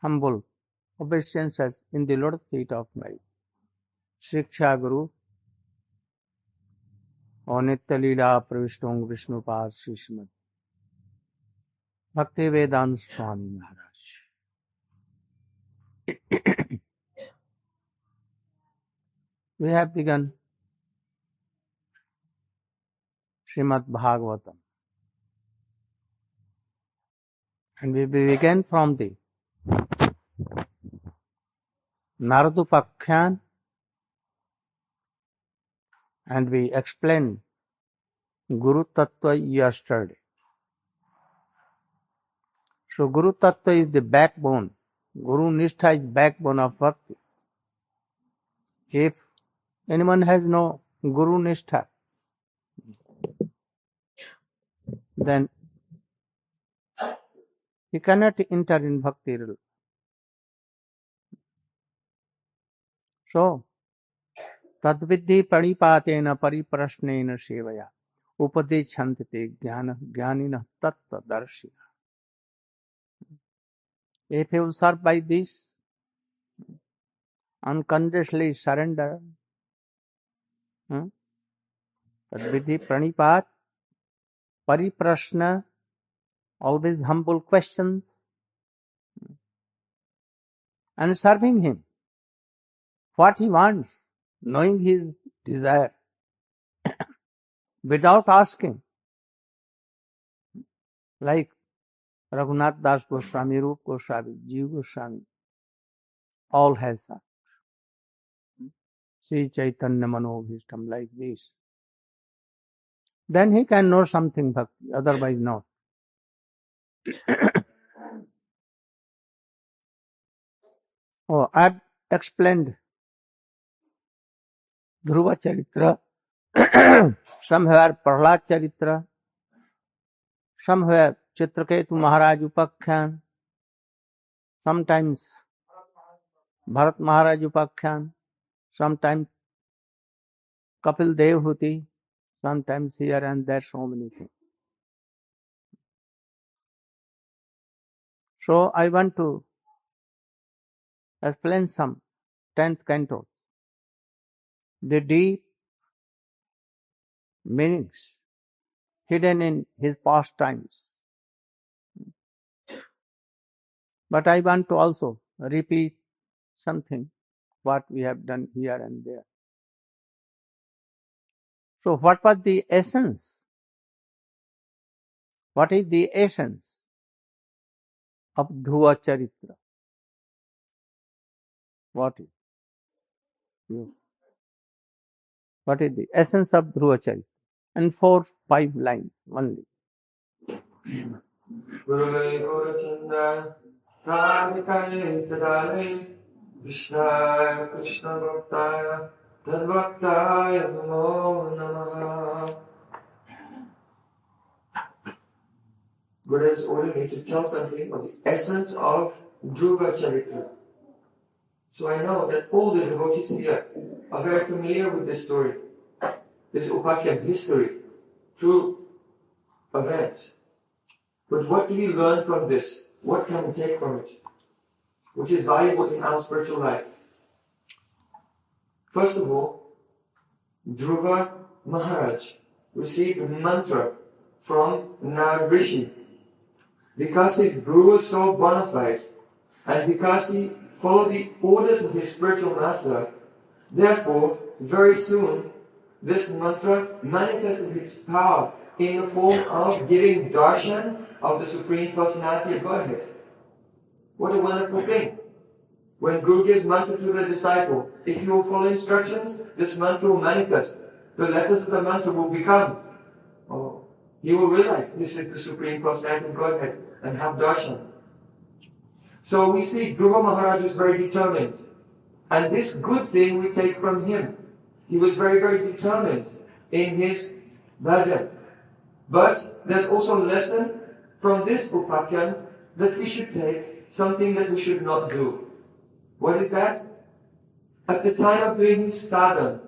humble obeisances in the lotus feet of my Shiksha Guru और नित्य लीला प्रविष्टों विष्णुपाद श्री श्रीमद भक्ति वेदांत Swami Maharaj. We have begun Srimad Bhagavatam, and we began from the Nardupakhyan, and we explained Guru Tattva yesterday. So Guru Tattva is the backbone. Guru Nishtha is backbone of Bhakti. If anyone has no Guru Nishtha, then he cannot enter in Bhakti. So, Tadvidhi Paripatena Pariprashnena Sevaya Upadechantite Jnanina Tattva Darshina. If you serve by this, unconditionally surrender, Tadvidhi Pranipat, Pariprashna, always humble questions, and serving him what he wants, knowing his desire, without asking, like Raghunath Das Goswami, Rup Goswami, Jiva Goswami, all has that. Sri Chaitanya Manobhishtam, like this. Then he can know something bhakti, otherwise not. Oh, I've explained Dhruva Charitra, somewhere Prahlad Charitra, somewhere Chitraketu Maharaj Upakhyan, sometimes Bharat Maharaj Upakhyan, sometimes Kapil Dev Huti, sometimes here and there, so many things. So I want to explain some 10th canto, the deep meanings hidden in his pastimes. But I want to also repeat something what we have done here and there. So what was the essence? What is the essence of Dhruva Charitra? What is? What is the essence of Dhruva Charitra? And 4-5 lines only. Vishnu Krishna Bhaktaya Tadvaktaya Namo Namaha. Buddha has ordered me to tell something of the essence of Dhruva Charitra. So I know that all the devotees here are very familiar with this story, this Upakhyan history, true events. But what do we learn from this? What can we take from it, which is valuable in our spiritual life? First of all, Dhruva Maharaj received a mantra from Narad Rishi. Because his guru was so bona fide, and because he followed the orders of his spiritual master, therefore, very soon, this mantra manifested its power in the form of giving darshan of the Supreme Personality of Godhead. What a wonderful thing! When Guru gives mantra to the disciple, if you will follow instructions, this mantra will manifest. The letters of the mantra will become. He will realize this is the Supreme Personality of Godhead and have darshan. So we see Dhruva Maharaj was very determined. And this good thing we take from him. He was very, very determined in his bhajan. But there's also a lesson from this Upakhyan that we should take, something that we should not do. What is that? At the time of doing his sadhana,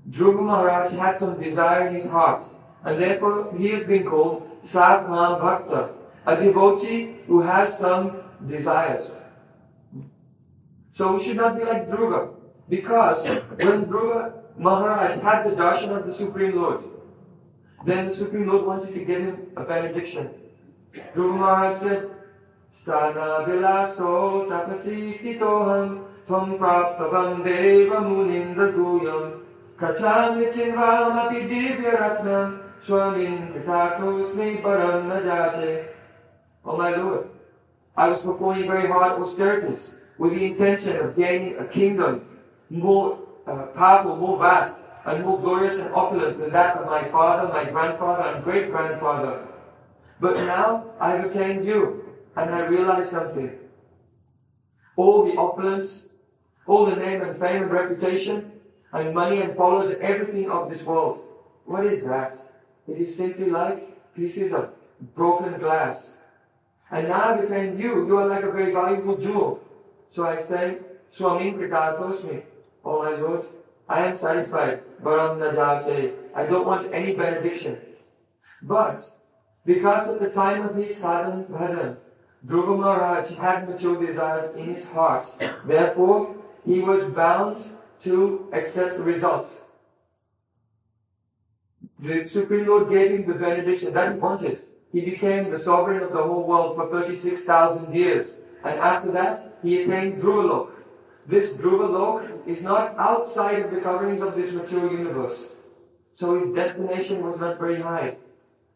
Dhruva Maharaj had some desire in his heart, and therefore he has been called Sadhana Bhakta, a devotee who has some desires. So we should not be like Dhruva. Because when Dhruva Maharaj had the darshan of the Supreme Lord, then the Supreme Lord wanted to give him a benediction. Dhruva Maharaj said, Sthana vilaso tapasi stitoham tvam praptavam deva munindra guyam kacham vichinvam api divya ratnam swamin vitatosmi param najache. Oh my Lord, I was performing very hard austerities with the intention of gaining a kingdom more powerful, more vast, and more glorious and opulent than that of my father, my grandfather, and great-grandfather. But now I have attained you, and I realize something. All the opulence, all the name and fame and reputation, and money and followers, everything of this world, what is that? It is simply like pieces of broken glass. And now I've attained you. You are like a very valuable jewel. So I say, Swamin Kritatosmi. Oh my Lord, I am satisfied. Baram Najache. I don't want any benediction. But because at the time of his sadhana bhajan, Dhruva Maharaj had mature desires in his heart. Therefore, he was bound to accept the result. The Supreme Lord gave him the benediction that he wanted. He became the sovereign of the whole world for 36,000 years. And after that, he attained Dhruvalok. This Dhruvalok is not outside of the coverings of this material universe. So his destination was not very high.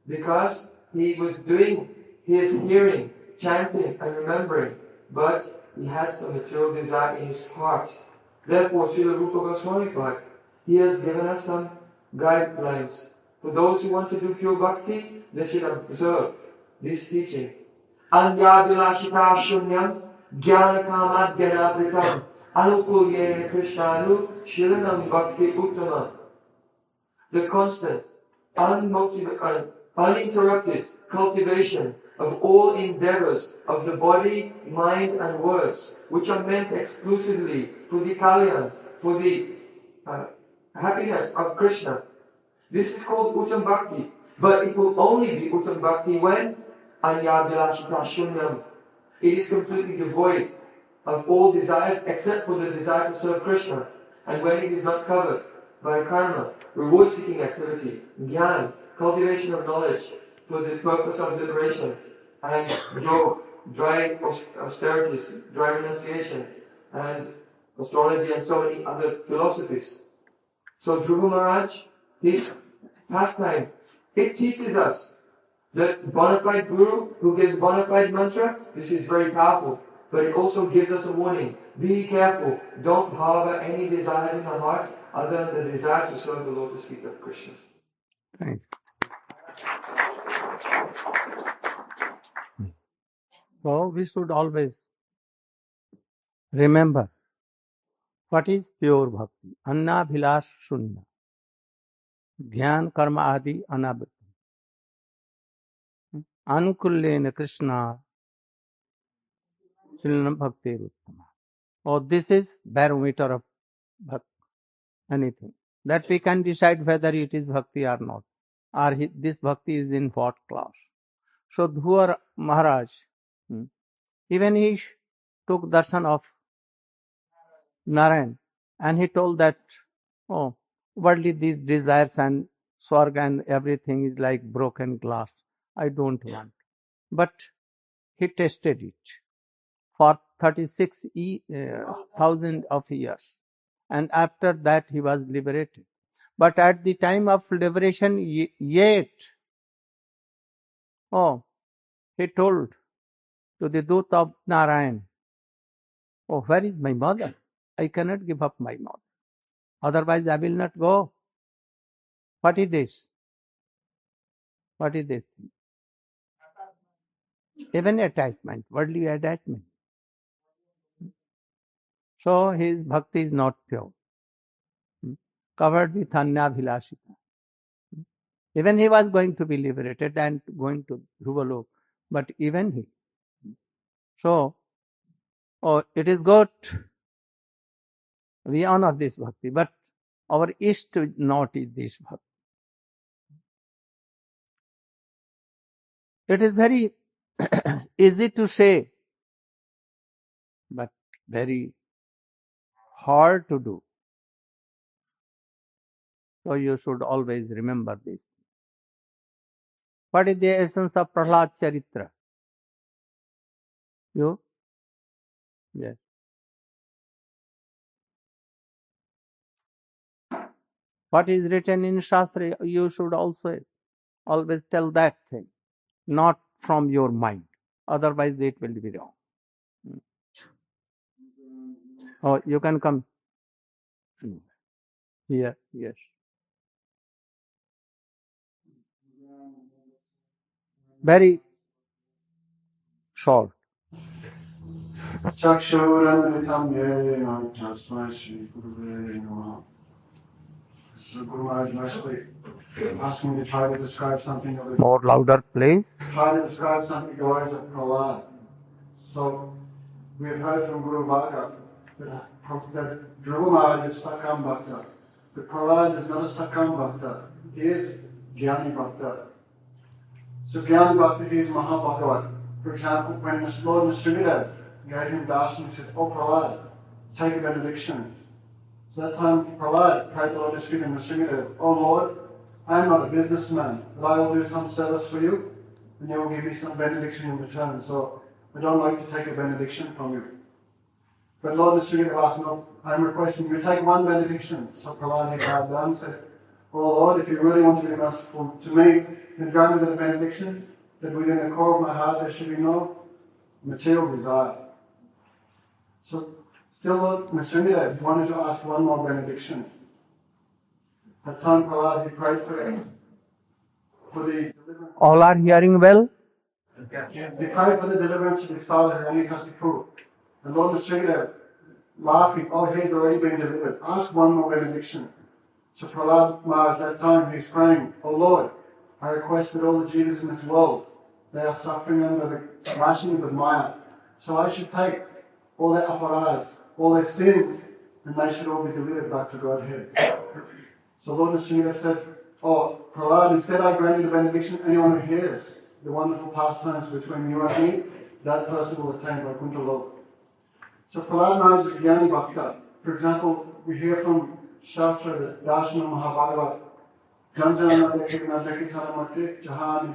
Because he was doing his hearing, chanting and remembering. But he had some material desire in his heart. Therefore, Srila Rupa Goswami Pad, he has given us some guidelines. For those who want to do pure bhakti, they should observe this teaching. Anyadilashita shunyam jnana kamad gyanapritam anukulyena krishnanu shilanam bhakti uttama. The constant, uninterrupted cultivation of all endeavors of the body, mind and words, which are meant exclusively for the kalyan, for the happiness of Krishna. This is called Uttam Bhakti. But it will only be Uttam Bhakti when Anyadilashita Shunyam. It is completely devoid of all desires except for the desire to serve Krishna. And when it is not covered by karma, reward-seeking activity, jnana, cultivation of knowledge for the purpose of liberation, and yoga, dry austerities, dry renunciation, and astrology and so many other philosophies. So Dhruva Maharaj, his pastime, it teaches us that bona fide guru who gives bona fide mantra, this is very powerful. But it also gives us a warning. Be careful. Don't harbor any desires in the heart other than the desire to serve the lotus feet of Krishna. Thanks. So we should always remember what is pure bhakti. Anna bhilash shunya. Dhyan karma adi anabhita. Anukullena Krishna Shilanam bhakti uttama. Oh, this is barometer of bhakti. Anything. That we can decide whether it is bhakti or not. Or this bhakti is in what class. So Dhruva Maharaj, even he took darshan of Narayan, and he told that, oh, worldly these desires and swarga and everything is like broken glass. I don't want. But he tested it for 36,000 of years. And after that he was liberated. But at the time of liberation, yet, he told to the Dut of Narayan, oh, where is my mother? I cannot give up my mother. Otherwise I will not go. What is this? What is this thing? Even attachment, worldly attachment. So his bhakti is not pure. Covered with anyabhilashita. Even he was going to be liberated and going to Dhruvalok. But even he. So, it is good. We honor this bhakti. But our east not is this bhakti. It is very easy to say, but very hard to do. So you should always remember this. What is the essence of Prahlad Charitra? You? Yes. What is written in Shastra, you should also always tell that thing, not from your mind. Otherwise, it will be wrong. Oh, you can come here. Yes. Very short. Chakshurandritam yena tasmai Shri Gurave Namaha. So Guru Maharaj nicely asking me to try to describe something of the More louder, please. try to describe something of the glories of Prahlad. So we have heard from Guru Bhagavad that Dhruva Maharaj is Sakam Bhakta. But Prahlad is not a Sakam Bhakta. He is Jnani Bhakta. So Jnani Bhakta is Mahabhagavat. For example, when Lord Nisringadev gave him darshan, he said, "Oh Prahlad, take a benediction." So that time Prahlad prayed to Lord Nisringadev, "Oh Lord, I am not a businessman, but I will do some service for you, and you will give me some benediction in return. So I don't like to take a benediction from you." But Lord Nisringadev asked, "No, I'm requesting you take one benediction." So Prahlad bowed down and said, "Oh Lord, if you really want to be merciful to me, then grant me the benediction that within the core of my heart there should be no material desire." So still Lord Nisringadev wanted to ask one more benediction. At time Prahlad, he prayed for the deliverance. All are hearing well? He prayed for the deliverance of his father, Hiranyakasipu. And Lord Nisringadev, laughing, "Oh, he's already been delivered. Ask one more benediction." So Prahlad Maharaj, at that time, he's praying, "Oh Lord, I request that all the jivas in this world, they are suffering under the lashings of Maya. So I should take all their aparads, all their sins, and they should all be delivered back to Godhead." So Lord Nisringadev said, "Oh, Prahlad, instead I grant you the benediction, anyone who hears the wonderful pastimes between you and me, that person will attain Vaikuntha Lok." So Prahlad Maharaj is Jnani Bhakta. For example, we hear from Shastra that Darshana Mahabhagavat, Janjana Dekhi Nadeki Taramati, Jahan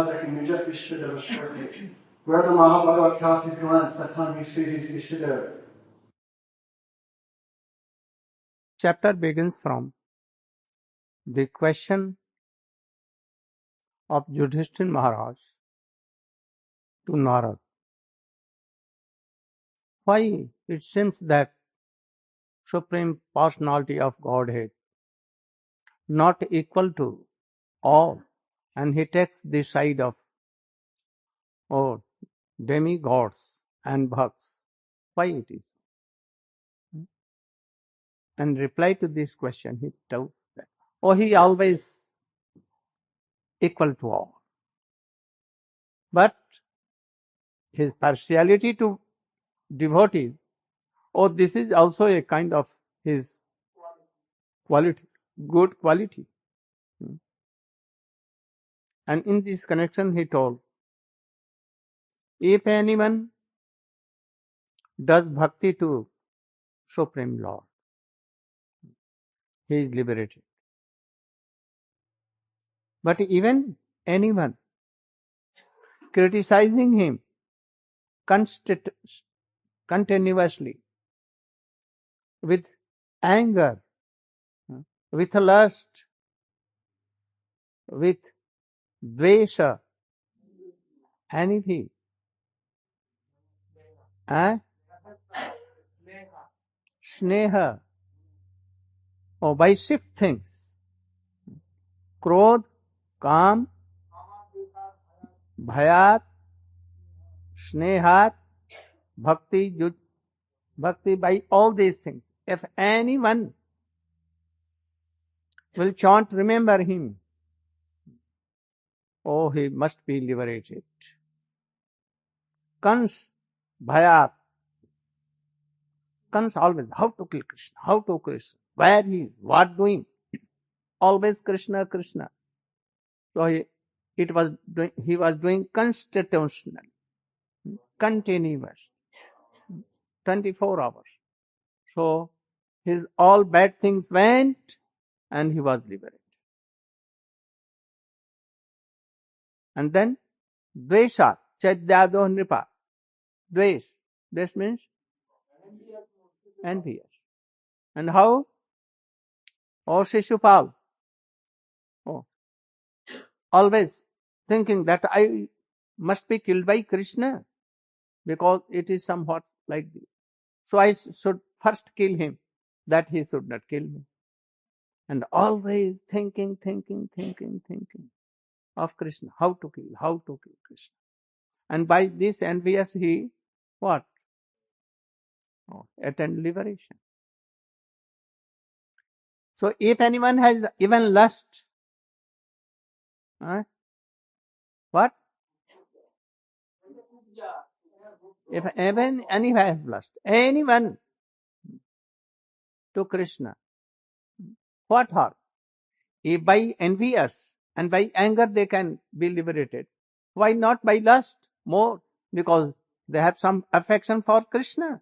Dekhi Nija Ishtadeva Shkriti. Where the Mahabhagavat casts his glance, that time he sees his Ishtadeva. Chapter begins from the question of Yudhishthira Maharaj to Narad. Why it seems that Supreme Personality of Godhead not equal to all, and he takes the side of demigods and bhaks. Why it is? And reply to this question, he tells that, he always equal to all. But his partiality to devotees, this is also a kind of his quality, good quality. And in this connection, he told, if anyone does bhakti to Supreme Lord, he is liberated. But even anyone criticizing him continuously with anger, with lust, with dvesha, anything, sneha, or by shift things, krodh, kam, bhayat, snehat, bhakti, by all these things. If anyone will chant, remember him, he must be liberated. Kans, bhayat, Kans always, how to kill Krishna, where he is, what doing, always Krishna, Krishna. So he was doing constitutional, continuous, 24 hours. So his all bad things went and he was liberated. And then Dvesha, Chadyado Nripa. Dvesh. This means envious. And how? Oh, Shishupal. Oh, always thinking that I must be killed by Krishna because it is somewhat like this. So I should first kill him, that he should not kill me. And always thinking of Krishna, how to kill Krishna. And by this envious he, what? Oh, attain liberation. So if anyone has even lust, what? If even anyone has lust, anyone to Krishna, what harm? If by envious and by anger they can be liberated, why not by lust more? Because they have some affection for Krishna.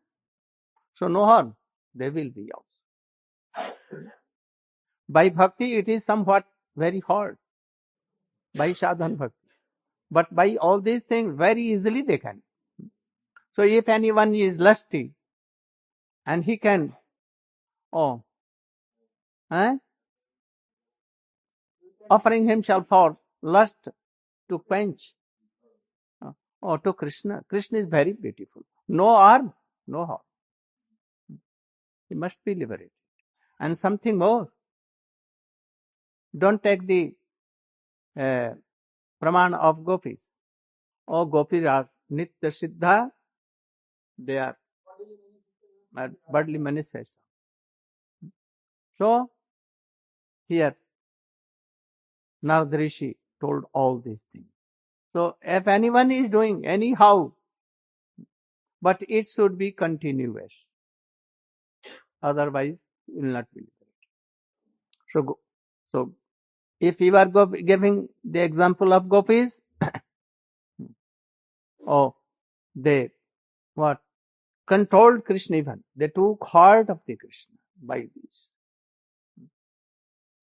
So no harm, they will be also. By bhakti it is somewhat very hard, by sadhan bhakti. But by all these things very easily they can. So if anyone is lusty and he can, offering himself for lust to quench, to Krishna. Krishna is very beautiful. No harm, no harm. He must be liberated. And something more. Don't take the praman of gopis. Oh, gopis are nitya siddha. They are bodily manifestation. So, here, Narad Rishi told all these things. So, if anyone is doing anyhow, but it should be continuous. Otherwise, it will not be liberated. So if you are giving the example of gopis, they what? Controlled Krishna even. They took heart of the Krishna by this.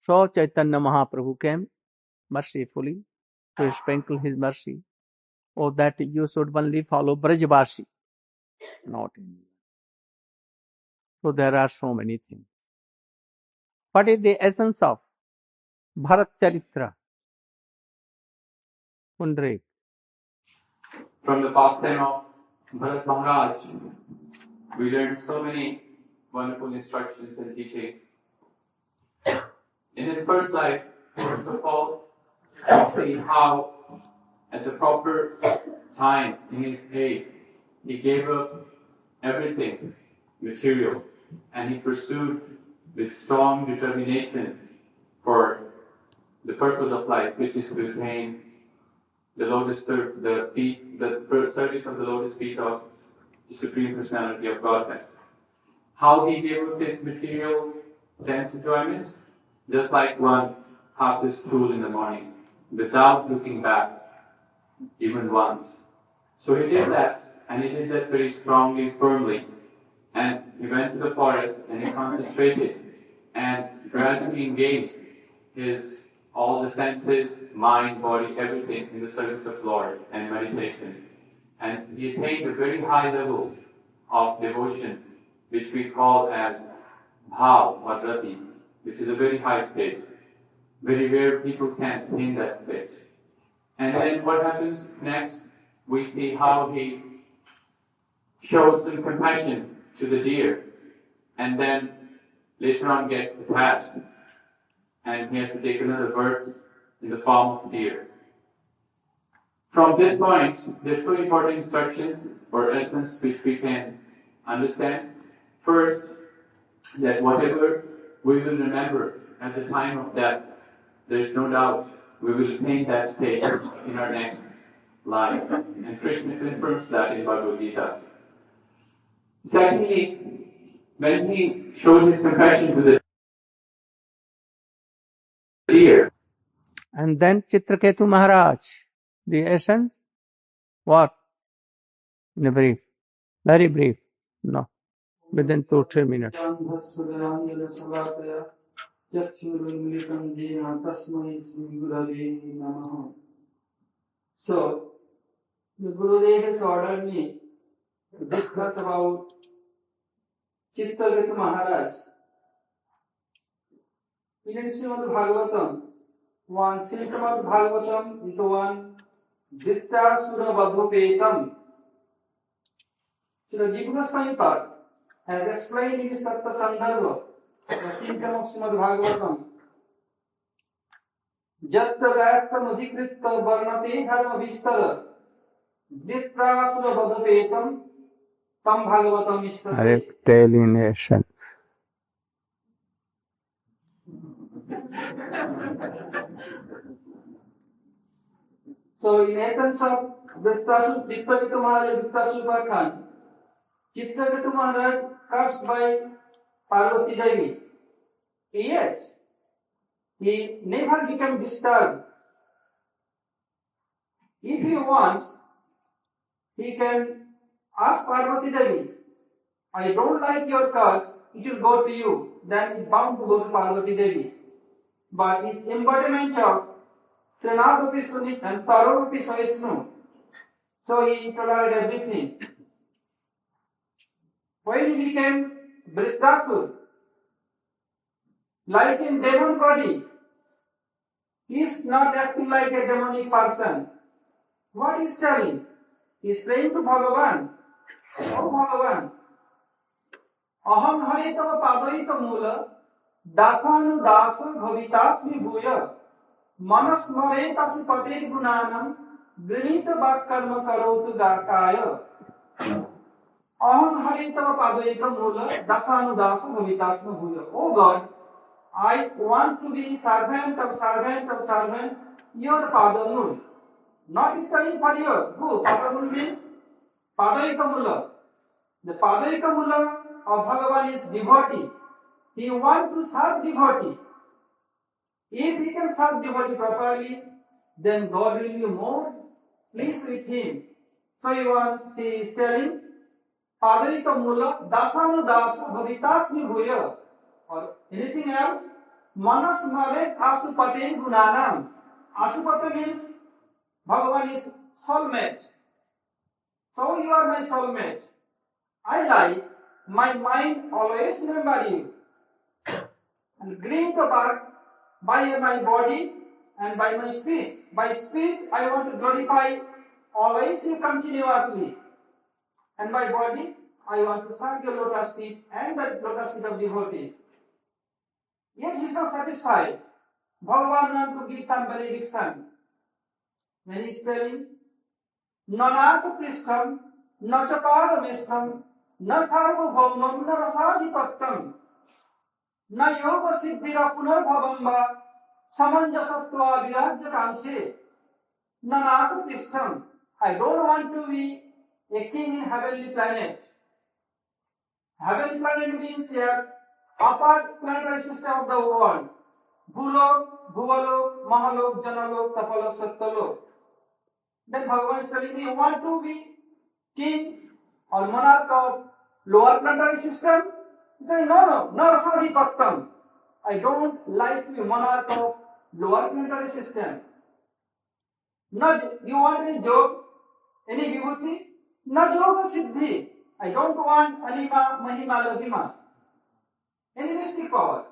So Chaitanya Mahaprabhu came mercifully to sprinkle his mercy. Oh, that you should only follow Brajvashi, not India. So there are so many things. What is the essence of Bharat Charitra? Pundrik. From the pastime of Bharat Maharaj, we learned so many wonderful instructions and teachings. In his first life, first of all, we see how at the proper time in his age, he gave up everything material and he pursued with strong determination for the purpose of life, which is to attain the service of the lotus feet of the Supreme Personality of Godhead. How he gave up his material sense enjoyment, just like one passes school in the morning, without looking back even once. So he did that, and he did that very strongly, firmly. And he went to the forest and he concentrated and gradually engaged all the senses, mind, body, everything in the service of Lord and meditation. And he attained a very high level of devotion, which we call as bhav or rati, which is a very high state. Very rare people can attain that state. And then what happens next? We see how he shows some compassion to the deer, and then later on gets attached, and he has to take another birth in the form of deer. From this point, there are two important instructions or essence which we can understand. First, that whatever we will remember at the time of death, there is no doubt we will attain that state in our next life. And Krishna confirms that in Bhagavad Gita. Secondly, when he showed his compassion to the deer. And then Chitraketu Maharaj, the essence, what? In a brief, very brief, no. within 2-3 minutes. So, the Gurudev has ordered me to discuss about Pariksit Maharaj. In Srimad Bhagavatam, one Srimad Bhagavatam is one Dittasura Vadhupetam. So the Jiva Goswami has explained in his Tattva Sandarbha, the symptom of Srimad Bhagavatam. Jatta Gayattam Adhikritta Varnate Dharma Vistara Dittasura Vadhupetam Tam Bhagavatam Istate. Reptilination. So in essence of Chittagita Maharaj, Vittasura Khan, Chittagita Maharaj cursed by Parvati Devi. Yet, he never became disturbed. If he wants, he can ask Parvati Devi, I don't like your curse, it will go to you. Then it's bound to go to Parvati Devi. But his embodiment of Trinadapi Sunit and Tarodapi Savisnu, so he tolerated everything. When he became Vritrasur, like in demon body, he is not acting like a demonic person. What he is telling? He is praying to Bhagavan. Oh Bhagavan, Aham Haritava Padaita Mula, Dasanu Dasa Bhavitasmi Bhuya, Manasmare Tasi Pate Gunanam, Grinita Bhat Karma Karotu Dakaya. Aham Haritava Padaita Mula, Dasanu Dasa Bhavitasmi Bhuya. Oh God, I want to be servant of servant of servant, your Padamul. Not studying for you. Who? Padamul means Padaika Mula. The Padaika Mula of Bhagavan is devotee. He wants to serve devotee. If he can serve devotee properly, then God will be more pleased with him. So she is telling, Padaika Mula, Dasanu Dasa Bhavitasmi Bhuya. Or anything else? Manas Mare Asupate Gunanam. Asupate means Bhagavan is soulmate. So you are my soulmate. I like my mind always remember you. And green the bark by my body and by my speech. By speech I want to glorify always you continuously. And by body I want to serve your lotus feet and the lotus feet of devotees. Yet he is not satisfied. Bhagavan wants to give some benediction. When he is telling, Nanaka Prishtam, Nachapara Mishtam, Nasarva Bhaumam, Narasadi Na Yoga Siddhira Punar Bhavamba, Samanjasatva Virajya Kanse, Nanaka Prishtam. I don't want to be a king in heavenly planet. Heavenly planet means here upper planetary system of the world. Bhulok, Bhuvalok, Mahalok, Janalok, Tapalok, Sattalok. Then Bhagavan is telling me, you want to be king or monarch of lower planetary system? He said, no, Narasadi Bhaktam. I don't like to be monarch of lower planetary system. No, you want any joke, any vibhuti? No yoga siddhi. I don't want anima, mahima, lohima. Any mystic power.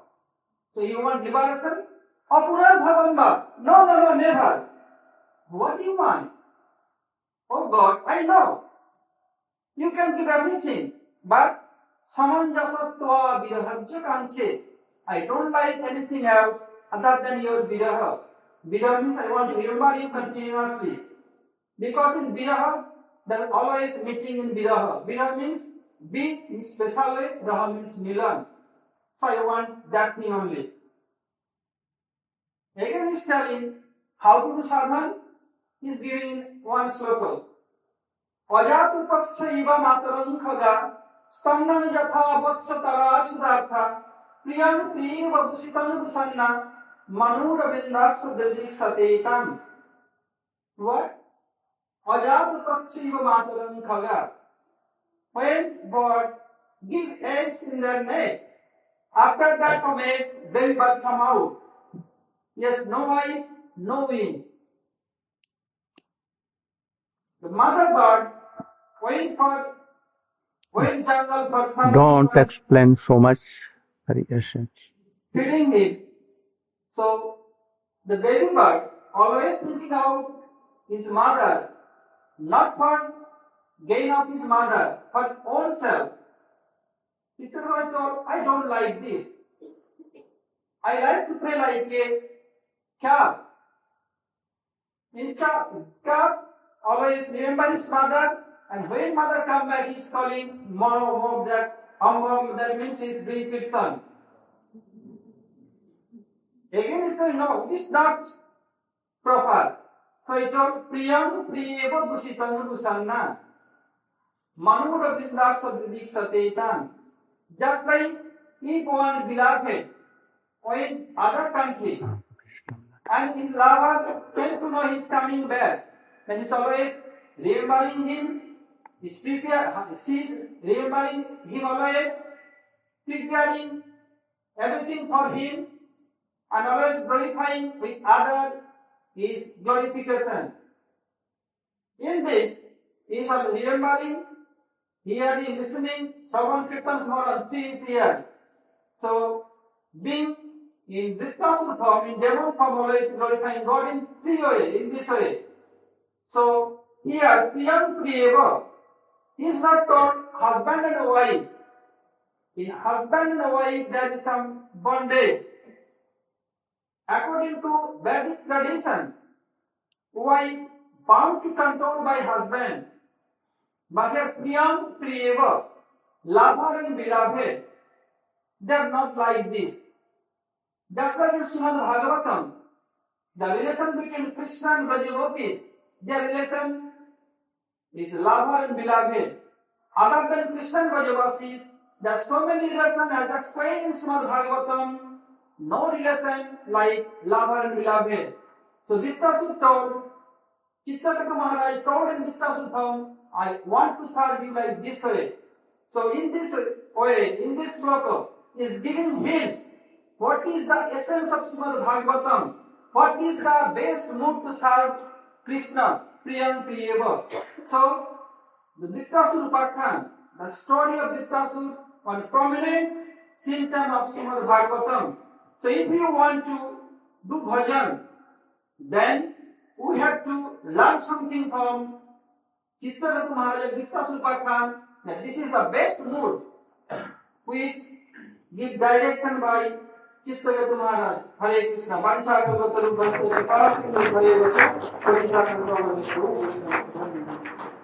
So you want liberation? Apunar bhavamba. No, never. What do you want? Oh God, I know. You can give everything, but samanjasatva virahajya kanche. I don't like anything else other than your viraha. Viraha means I want to remember you continuously. Because in viraha, there is always meeting in viraha. Viraha means be in special way, raha means milan. So I want that thing only. Again he is telling how to do sadhana. He is giving one slokas. Ajatu paksha iva mataram khaga spannan yatha vatsa tara sudartha priyan priva busitan busanna manura vindaksa dilli satetam. What? Ajatu paksha iva mataram khaga. When God give eggs in their nest. After that from eggs, baby bird come out. Yes, no eyes, no wings. The mother bird went jungle for some Don't explain so much. Very essence. feeding him. So the baby bird always thinking out his mother, not for gain of his mother, but own self. Little boy told, I don't like this. I like to play like a calf. In calf always remember his mother, and when mother come back, he's calling mom, that means he's doing kirtan. Again, he said, no, this is not proper. So he told, Priyam Priyeva Busitanu Busanna. Manura Vindaksa Vidiksataitan. Just like if one beloved in other country and his lover came to know he's coming back, then he's always remembering him, she's remembering him always, preparing everything for him, and always glorifying with other is glorification. In this, he is remembering, hearing, listening, Shravan Kirtans more than 3 is here. So, being in Vrittasur form, in devil form, always glorifying God in 3 ways, in this way. So, here, Priyam Priyeva, he is not told husband and wife. In husband and wife, there is some bondage. According to Vedic tradition, wife bound to control by husband. But here, Priyam Priyeva, lover and beloved, they are not like this. Just like in Srimad Bhagavatam, the relation between Krishna and Brajagopis, their relation is lover and beloved. Other than Krishna and Brajavasis, there are so many relations as explained in Srimad Bhagavatam, no relation like lover and beloved. So Vittasur told, Pariksit Maharaja told in Vittasur form, I want to serve you like this way. So in this way, in this sloka, is giving hints. What is the essence of Srimad Bhagavatam? What is the best mood to serve Krishna, Priyam Priyeva? So, the Vittasur Upakhan, the story of Vittasur, one prominent symptom of Srimad Bhagavatam. So, if you want to do bhajan, then we have to learn something from Pariksit Maharaja, Vittasur Upakhan, that this is the best mood which give direction by Pariksit Maharaja. Hare Krishna. Vancha Kalpataru Bhaskara Parasindhu Bhaye Vacha Patita Kalpataru Vishnu Krishna.